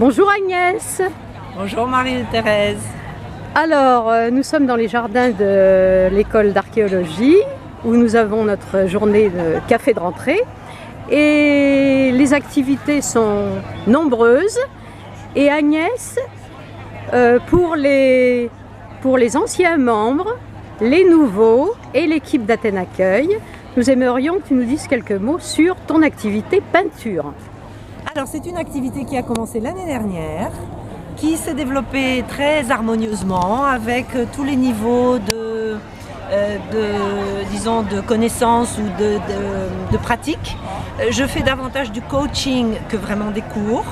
Bonjour Agnès. Bonjour Marie-Thérèse. Alors, nous sommes dans les jardins de l'école d'archéologie où nous avons notre journée de café de rentrée et les activités sont nombreuses. Et Agnès, pour les anciens membres, les nouveaux et l'équipe d'Athènes Accueil, nous aimerions que tu nous dises quelques mots sur ton activité peinture. Alors c'est une activité qui a commencé l'année dernière, qui s'est développée très harmonieusement avec tous les niveaux disons, de connaissances ou de pratique. Je fais davantage du coaching que vraiment des cours.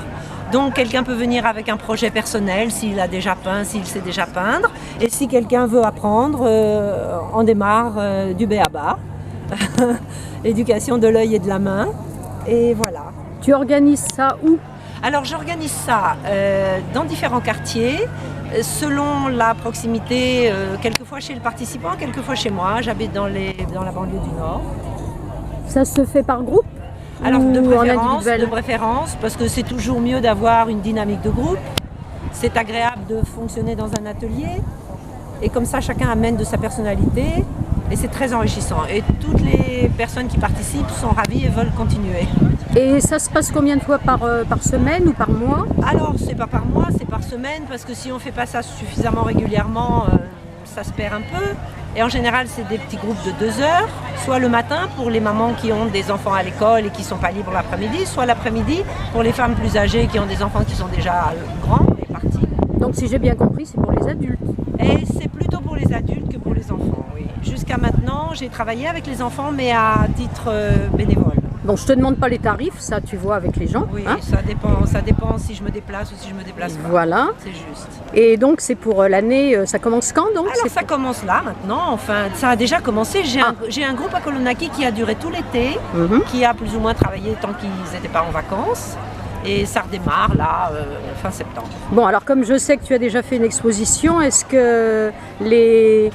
Donc quelqu'un peut venir avec un projet personnel s'il a déjà peint, s'il sait déjà peindre. Et si quelqu'un veut apprendre, on démarre du b.a.-ba. Éducation de l'œil et de la main. Et voilà. Tu organises ça où? Alors j'organise ça dans différents quartiers, selon la proximité, quelquefois chez le participant, quelquefois chez moi. J'habite dans la banlieue du Nord. Ça se fait par groupe? Alors de préférence, parce que c'est toujours mieux d'avoir une dynamique de groupe. C'est agréable de fonctionner dans un atelier et comme ça chacun amène de sa personnalité et c'est très enrichissant. Et toutes les personnes qui participent sont ravies et veulent continuer. Et ça se passe combien de fois par semaine ou par mois? Alors c'est pas par mois, c'est par semaine parce que si on ne fait pas ça suffisamment régulièrement, ça se perd un peu. Et en général, c'est des petits groupes de 2 heures, soit le matin pour les mamans qui ont des enfants à l'école et qui ne sont pas libres l'après-midi, soit l'après-midi pour les femmes plus âgées qui ont des enfants qui sont déjà grands et partis. Donc si j'ai bien compris, c'est pour les adultes. Et c'est plutôt pour les adultes que pour les enfants, oui. Jusqu'à maintenant, j'ai travaillé avec les enfants, mais à titre bénévole. Bon, je te demande pas les tarifs, ça tu vois avec les gens. Oui, hein? ça dépend si je me déplace ou si je me déplace pas. Voilà. C'est juste. Et donc c'est pour l'année, ça commence quand donc? Alors ça commence là maintenant, enfin ça a déjà commencé. J'ai un groupe à Kolonaki qui a duré tout l'été, qui a plus ou moins travaillé tant qu'ils n'étaient pas en vacances. Et ça redémarre là, fin septembre. Bon, alors comme je sais que tu as déjà fait une exposition, est-ce que les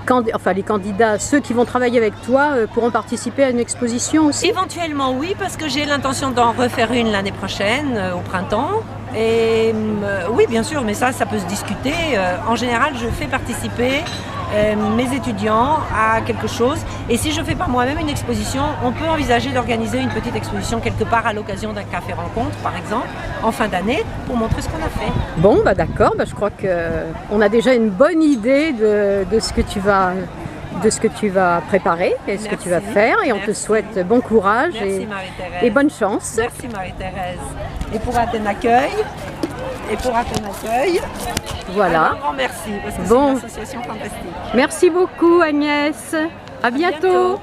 candidats, ceux qui vont travailler avec toi, pourront participer à une exposition aussi? Éventuellement oui, parce que j'ai l'intention d'en refaire une l'année prochaine, au printemps. Et oui, bien sûr, mais ça peut se discuter. En général, je fais participer mes étudiants à quelque chose. Et si je ne fais pas moi-même une exposition, on peut envisager d'organiser une petite exposition quelque part à l'occasion d'un café rencontre, par exemple, en fin d'année, pour montrer ce qu'on a fait. Bon, bah d'accord, je crois qu'on a déjà une bonne idée de ce que tu vas préparer et ce que tu vas faire. Et on te souhaite bon courage et bonne chance. Merci Marie-Thérèse. Et pour Athènes Accueil, voilà. Un grand merci, parce que c'est une association fantastique. Merci beaucoup Agnès. À bientôt.